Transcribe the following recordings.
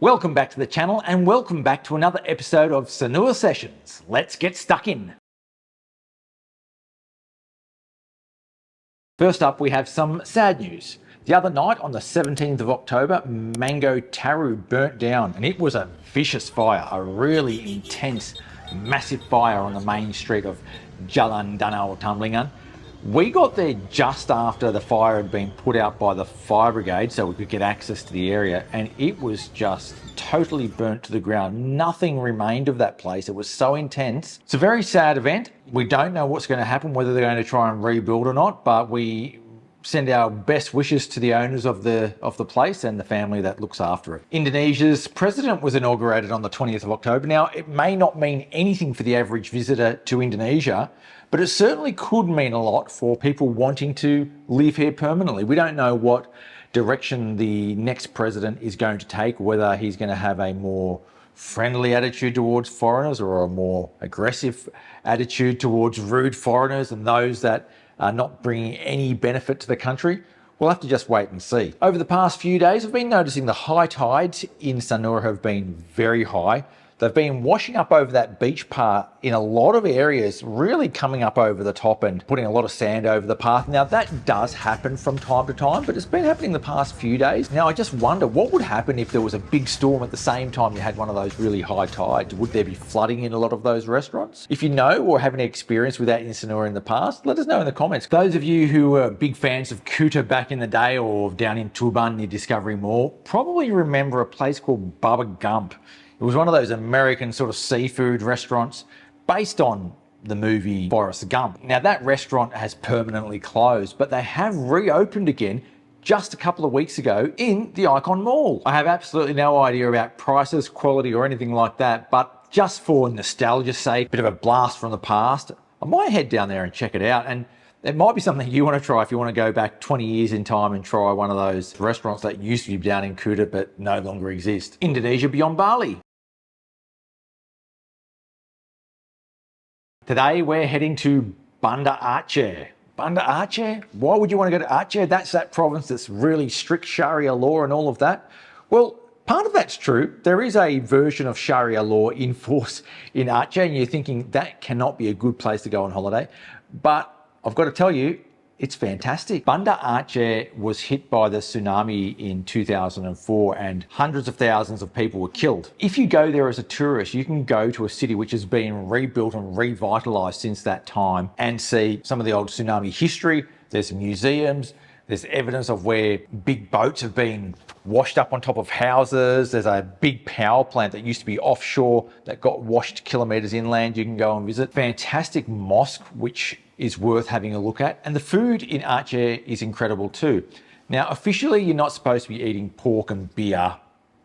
Welcome back to the channel and welcome back to another episode of Sanur Sessions. Let's get stuck in. First up, we have some sad news. The other night on the 17th of October, Mango Taru burnt down and it was a vicious fire, a really intense, massive fire on the main street of Jalan Danau Tumblingan. We got there just after the fire had been put out by the fire brigade so we could get access to the area, and it was just totally burnt to the ground. Nothing remained of that place. It was so intense. It's a very sad event. We don't know what's going to happen, whether they're going to try and rebuild or not, but we send our best wishes to the owners of the place and the family that looks after it. Indonesia's president was inaugurated on the 20th of October. Now, it may not mean anything for the average visitor to Indonesia, but it certainly could mean a lot for people wanting to live here permanently. We don't know what direction the next president is going to take, whether he's going to have a more friendly attitude towards foreigners or a more aggressive attitude towards rude foreigners and those that are not bringing any benefit to the country. We'll have to just wait and see. Over the past few days, I've been noticing the high tides in Sanur have been very high. They've been washing up over that beach part in a lot of areas, really coming up over the top and putting a lot of sand over the path. Now, that does happen from time to time, but it's been happening the past few days. Now, I just wonder what would happen if there was a big storm at the same time you had one of those really high tides. Would there be flooding in a lot of those restaurants? If you know or have any experience with that in Sanur in the past, let us know in the comments. Those of you who were big fans of Kuta back in the day or down in Tuban near Discovery Mall probably remember a place called Baba Gump. It was one of those American sort of seafood restaurants based on the movie Forrest Gump. Now, that restaurant has permanently closed, but they have reopened again just a couple of weeks ago in the Icon Mall. I have absolutely no idea about prices, quality, or anything like that, but just for nostalgia's sake, a bit of a blast from the past, I might head down there and check it out. And it might be something you want to try if you want to go back 20 years in time and try one of those restaurants that used to be down in Kuta but no longer exist. Indonesia beyond Bali. Today we're heading to Banda Aceh. Banda Aceh? Why would you want to go to Aceh? That's that province that's really strict Sharia law and all of that. Well, part of that's true. There is a version of Sharia law in force in Aceh, and you're thinking that cannot be a good place to go on holiday. But I've got to tell you, it's fantastic. Banda Aceh was hit by the tsunami in 2004 and hundreds of thousands of people were killed. If you go there as a tourist, you can go to a city which has been rebuilt and revitalized since that time and see some of the old tsunami history. There's museums, there's evidence of where big boats have been washed up on top of houses. There's a big power plant that used to be offshore that got washed kilometers inland. You can go and visit. Fantastic mosque, which is worth having a look at. And the food in Aceh is incredible too. Now, officially, you're not supposed to be eating pork and beer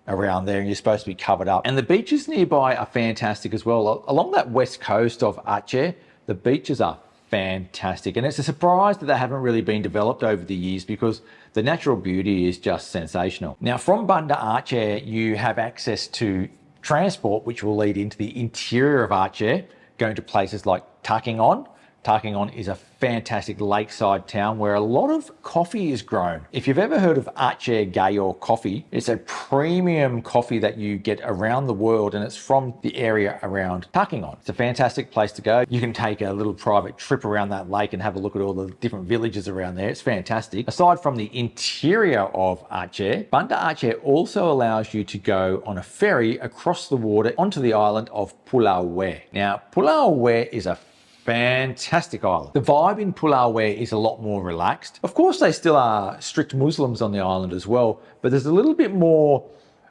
around there, and you're supposed to be covered up. And the beaches nearby are fantastic as well. Along that west coast of Aceh, the beaches are fantastic. And it's a surprise that they haven't really been developed over the years because the natural beauty is just sensational. Now, from Banda Aceh, you have access to transport, which will lead into the interior of Aceh, going to places like Takengon. Takengon is a fantastic lakeside town where a lot of coffee is grown. If you've ever heard of Aceh Gayo coffee, it's a premium coffee that you get around the world, and it's from the area around Takengon. It's a fantastic place to go. You can take a little private trip around that lake and have a look at all the different villages around there. It's fantastic. Aside from the interior of Aceh, Banda Aceh also allows you to go on a ferry across the water onto the island of Pulau Weh. Now, Pulau Weh is a fantastic island. The vibe in Pulau Weh is a lot more relaxed. Of course, they still are strict Muslims on the island as well, but there's a little bit more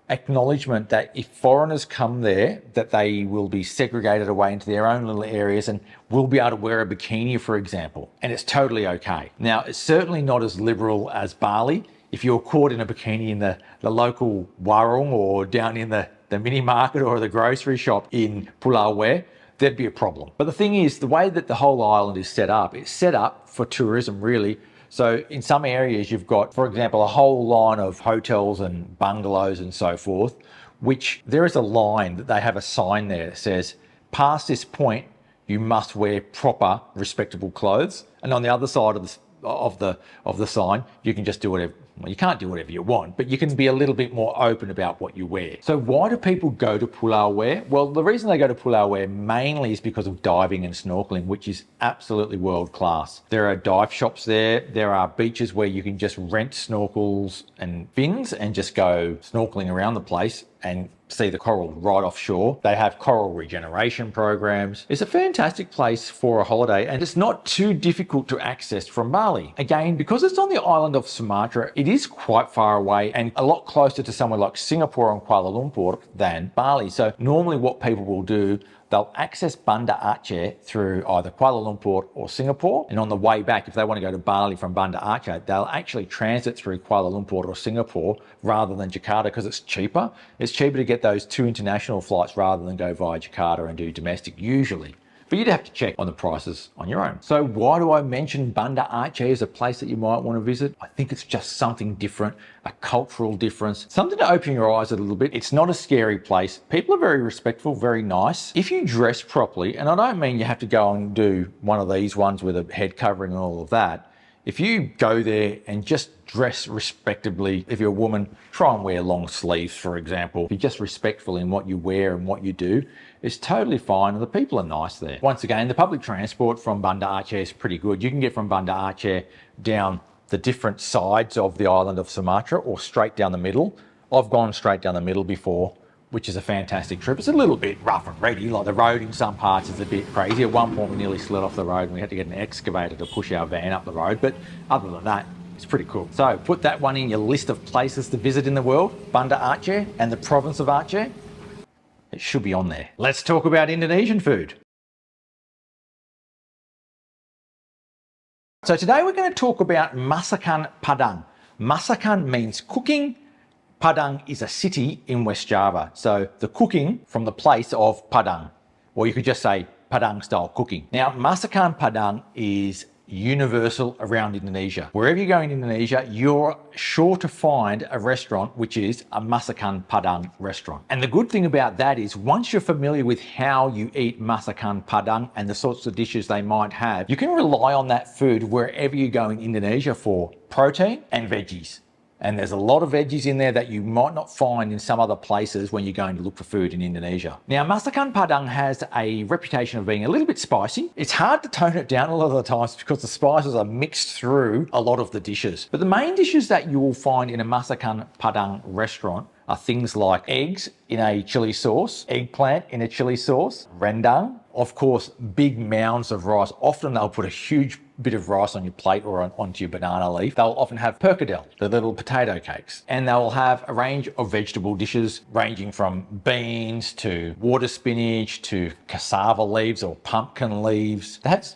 acknowledgement that if foreigners come there, that they will be segregated away into their own little areas and will be able to wear a bikini, for example. And it's totally okay. Now, it's certainly not as liberal as Bali. If you're caught in a bikini in the local warung or down in the mini market or the grocery shop in Pulau Weh, there'd be a problem. But the thing is, the way that the whole island is set up, it's set up for tourism really. So in some areas you've got, for example, a whole line of hotels and bungalows and so forth, which there is a line that they have a sign there that says, past this point, you must wear proper, respectable clothes. And on the other side of the sign, you can just do well, you can't do whatever you want, but you can be a little bit more open about what you wear. So why do people go to Pulau Wear? Well, the reason they go to Pulau Wear mainly is because of diving and snorkeling, which is absolutely world class. There are dive shops there. There are beaches where you can just rent snorkels and fins and just go snorkeling around the place and see the coral right offshore. They have coral regeneration programs. It's a fantastic place for a holiday, and it's not too difficult to access from Bali. Again, because it's on the island of Sumatra, it is quite far away and a lot closer to somewhere like Singapore and Kuala Lumpur than Bali. So normally what people will do, they'll access Banda Aceh through either Kuala Lumpur or Singapore. And on the way back, if they want to go to Bali from Banda Aceh, they'll actually transit through Kuala Lumpur or Singapore rather than Jakarta because it's cheaper. It's cheaper to get those 2 international flights rather than go via Jakarta and do domestic usually. But you'd have to check on the prices on your own. So why do I mention Banda Aceh as a place that you might want to visit? I think it's just something different, a cultural difference, something to open your eyes a little bit. It's not a scary place. People are very respectful, very nice. If you dress properly, and I don't mean you have to go and do one of these ones with a head covering and all of that. If you go there and just dress respectably, if you're a woman, try and wear long sleeves, for example. Be just respectful in what you wear and what you do. It's totally fine, and the people are nice there. Once again, the public transport from Banda Aceh is pretty good. You can get from Banda Aceh down the different sides of the island of Sumatra or straight down the middle. I've gone straight down the middle before, which is a fantastic trip. It's a little bit rough and ready, like the road in some parts is a bit crazy. At one point we nearly slid off the road and we had to get an excavator to push our van up the road, but other than that, it's pretty cool. So put that one in your list of places to visit in the world, Banda Aceh and the province of Aceh. It should be on there. Let's talk about Indonesian food. So today we're going to talk about Masakan Padang. Masakan means cooking. Padang is a city in West Java. So the cooking from the place of Padang, or you could just say Padang style cooking. Now, Masakan Padang is universal around Indonesia. Wherever you go in Indonesia, you're sure to find a restaurant which is a Masakan Padang restaurant. And the good thing about that is once you're familiar with how you eat Masakan Padang and the sorts of dishes they might have, you can rely on that food wherever you go in Indonesia for protein and veggies. And there's a lot of veggies in there that you might not find in some other places when you're going to look for food in Indonesia. Now, Masakan Padang has a reputation of being a little bit spicy. It's hard to tone it down a lot of the times because the spices are mixed through a lot of the dishes. But the main dishes that you will find in a Masakan Padang restaurant are things like eggs in a chili sauce, eggplant in a chili sauce, rendang, of course, big mounds of rice. Often they'll put a huge bit of rice on your plate or onto your banana leaf. They'll often have perkedel, the little potato cakes, and they'll have a range of vegetable dishes ranging from beans to water spinach to cassava leaves or pumpkin leaves. They have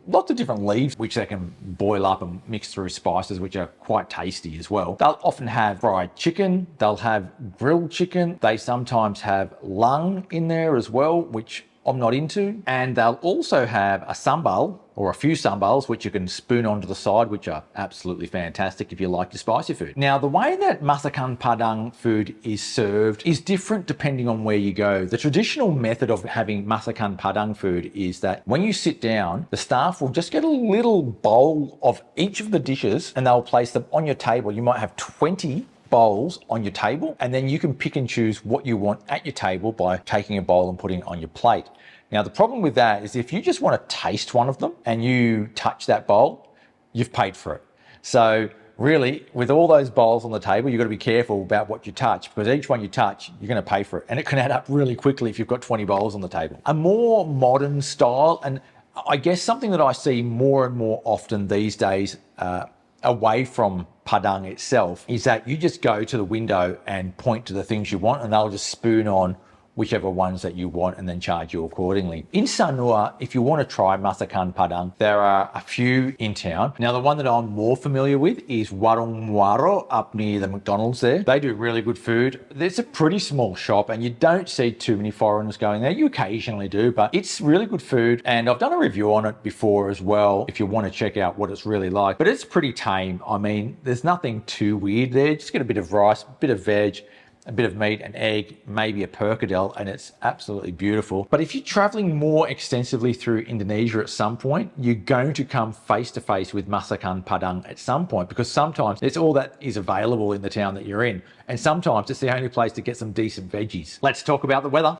lots of different leaves which they can boil up and mix through spices, which are quite tasty as well. They'll often have fried chicken. They'll have grilled chicken. They sometimes have lung in there as well, which I'm not into. And they'll also have a sambal or a few sambals, which you can spoon onto the side, which are absolutely fantastic if you like your spicy food. Now, the way that Masakan Padang food is served is different depending on where you go. The traditional method of having Masakan Padang food is that when you sit down, the staff will just get a little bowl of each of the dishes and they'll place them on your table. You might have 20 bowls on your table, and then you can pick and choose what you want at your table by taking a bowl and putting it on your plate. Now, the problem with that is if you just want to taste one of them and you touch that bowl, you've paid for it. So really, with all those bowls on the table, you've got to be careful about what you touch, because each one you touch, you're going to pay for it. And it can add up really quickly if you've got 20 bowls on the table. A more modern style, and I guess something that I see more and more often these days, away from Padang itself, is that you just go to the window and point to the things you want and they'll just spoon on whichever ones that you want and then charge you accordingly. In Sanur, if you want to try Masakan Padang, there are a few in town. Now, the one that I'm more familiar with is Warung Muaro up near the McDonald's there. They do really good food. It's a pretty small shop and you don't see too many foreigners going there. You occasionally do, but it's really good food. And I've done a review on it before as well, if you want to check out what it's really like. But it's pretty tame. I mean, there's nothing too weird there. Just get a bit of rice, a bit of veg, a bit of meat, an egg, maybe a percadel, and it's absolutely beautiful. But if you're traveling more extensively through Indonesia at some point, you're going to come face to face with masakan Padang at some point, because sometimes it's all that is available in the town that you're in. And sometimes it's the only place to get some decent veggies. Let's talk about the weather.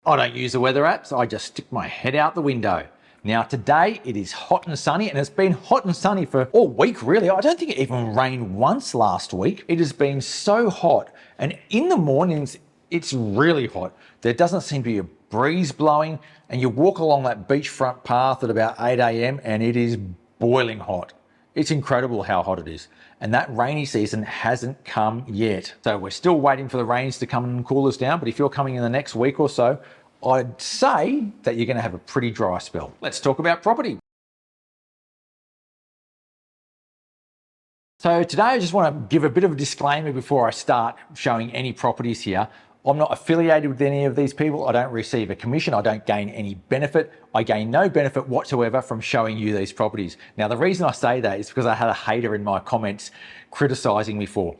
I don't use the weather apps, I just stick my head out the window. Now today it is hot and sunny, and it's been hot and sunny for all week really. I don't think it even rained once last week. It has been so hot, and in the mornings it's really hot. There doesn't seem to be a breeze blowing, and you walk along that beachfront path at about 8 a.m. and it is boiling hot. It's incredible how hot it is. And that rainy season hasn't come yet. So we're still waiting for the rains to come and cool us down, but if you're coming in the next week or so, I'd say that you're going to have a pretty dry spell. Let's talk about property. So today I just want to give a bit of a disclaimer before I start showing any properties here. I'm not affiliated with any of these people. I don't receive a commission. I don't gain any benefit. I gain no benefit whatsoever from showing you these properties. Now, the reason I say that is because I had a hater in my comments criticizing me for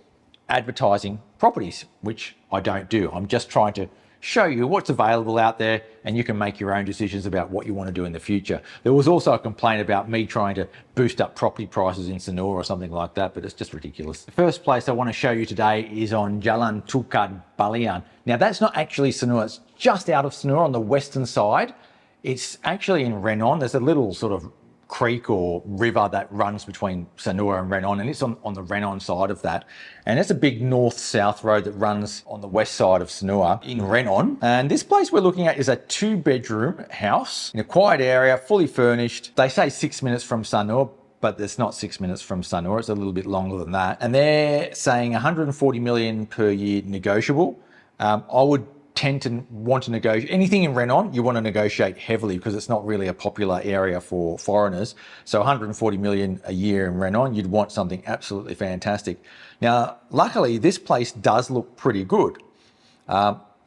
advertising properties, which I don't do. I'm just trying to show you what's available out there, and you can make your own decisions about what you want to do in the future. There was also a complaint about me trying to boost up property prices in Sanur or something like that, but it's just ridiculous. The first place I want to show you today is on Jalan Tukad Balian. Now that's not actually Sanur, it's just out of Sanur on the western side. It's actually in Renon. There's a little sort of creek or river that runs between Sanur and Renon, and it's on the Renon side of that. And it's a big north-south road that runs on the west side of Sanur in Renon. And this place we're looking at is a 2-bedroom house in a quiet area, fully furnished. They say 6 minutes from Sanur, but it's not 6 minutes from Sanur, it's a little bit longer than that. And they're saying 140 million per year negotiable. I would tend to want to negotiate anything in Renon. You want to negotiate heavily because it's not really a popular area for foreigners. So 140 million a year in Renon, you'd want something absolutely fantastic. Now, luckily, this place does look pretty good.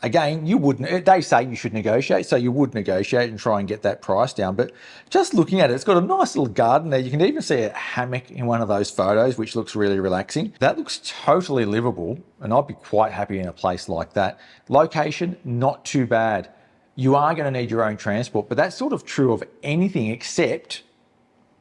Again, you wouldn't, they say you should negotiate, so you would negotiate and try and get that price down. But just looking at it, it's got a nice little garden there. You can even see a hammock in one of those photos, which looks really relaxing. That looks totally livable, and I'd be quite happy in a place like that. Location, not too bad. You are going to need your own transport, but that's sort of true of anything except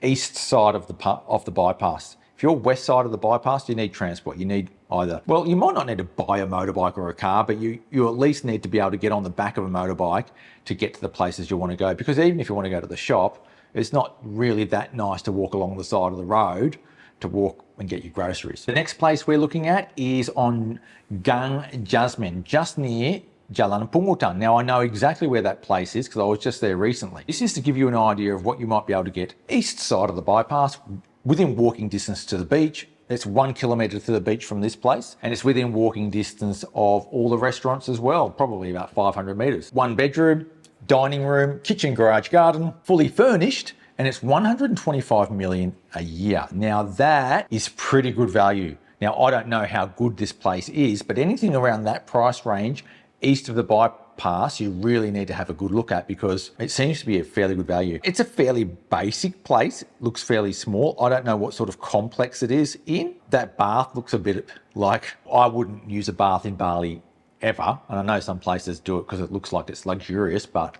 east side of the bypass. If you're west side of the bypass, you need transport. You need either, well, you might not need to buy a motorbike or a car, but you at least need to be able to get on the back of a motorbike to get to the places you want to go. Because even if you want to go to the shop, it's not really that nice to walk along the side of the road to walk and get your groceries. The next place we're looking at is on Gang Jasmine, just near Jalan Pungutan. Now I know exactly where that place is because I was just there recently. This is to give you an idea of what you might be able to get east side of the bypass, within walking distance to the beach. It's 1 kilometre to the beach from this place, and it's within walking distance of all the restaurants as well, probably about 500 metres. 1 bedroom, dining room, kitchen, garage, garden, fully furnished, and it's 125 million a year. Now that is pretty good value. Now I don't know how good this place is, but anything around that price range east of the bypass you really need to have a good look at, because it seems to be a fairly good value. It's a fairly basic place, it looks fairly small. I don't know what sort of complex it is in. That bath looks a bit like, I wouldn't use a bath in Bali ever, and I know some places do it because it looks like it's luxurious, but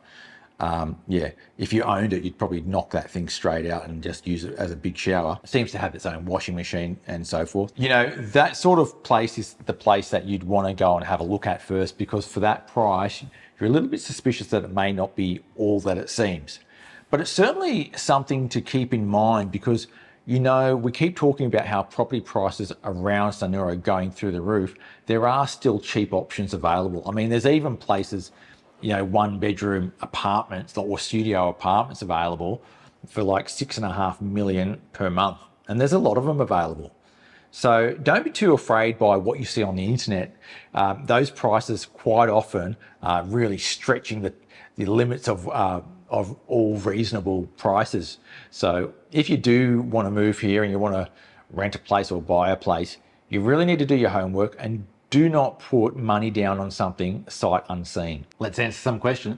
yeah, if you owned it, you'd probably knock that thing straight out and just use it as a big shower. It seems to have its own washing machine and so forth. You know, that sort of place is the place that you'd want to go and have a look at first, because for that price, you're a little bit suspicious that it may not be all that it seems. But it's certainly something to keep in mind, because you know, we keep talking about how property prices around Sanur are going through the roof. There are still cheap options available. I mean, there's even places, you know, 1 bedroom apartments or studio apartments available for like 6.5 million per month. And there's a lot of them available. So don't be too afraid by what you see on the internet. Those prices quite often are really stretching the limits of all reasonable prices. So if you do want to move here and you want to rent a place or buy a place, you really need to do your homework and do not put money down on something sight unseen. Let's answer some questions.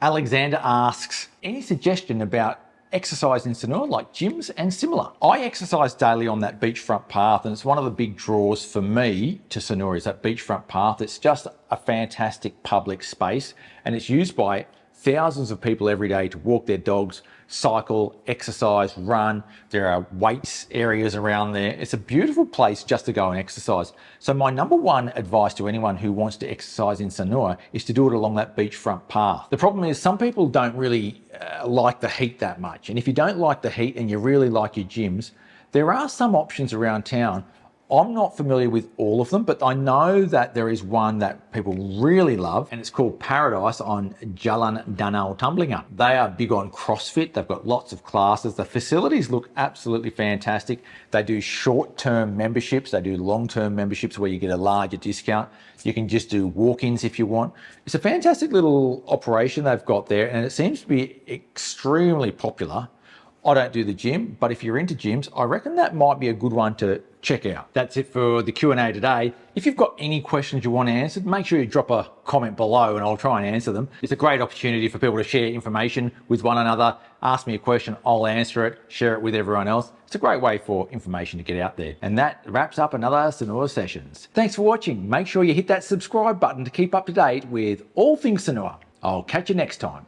Alexander asks, any suggestion about exercise in Sanur, like gyms and similar. I exercise daily on that beachfront path, and it's one of the big draws for me to Sanur is that beachfront path. It's just a fantastic public space, and it's used by thousands of people every day to walk their dogs, cycle, exercise, run. There are weights areas around there. It's a beautiful place just to go and exercise. So my number one advice to anyone who wants to exercise in Sanur is to do it along that beachfront path. The problem is some people don't really like the heat that much. And if you don't like the heat and you really like your gyms, there are some options around town. I'm not familiar with all of them, but I know that there is one that people really love, and it's called Paradise on Jalan Danau Tumblinga. They are big on CrossFit. They've got lots of classes. The facilities look absolutely fantastic. They do short-term memberships. They do long-term memberships where you get a larger discount. You can just do walk-ins if you want. It's a fantastic little operation they've got there, and it seems to be extremely popular. I don't do the gym, but if you're into gyms, I reckon that might be a good one to check out. That's it for the Q&A today. If you've got any questions you want answered, make sure you drop a comment below and I'll try and answer them. It's a great opportunity for people to share information with one another. Ask me a question, I'll answer it, share it with everyone else. It's a great way for information to get out there. And that wraps up another Sanur Sessions. Thanks for watching. Make sure you hit that subscribe button to keep up to date with all things Sanur. I'll catch you next time.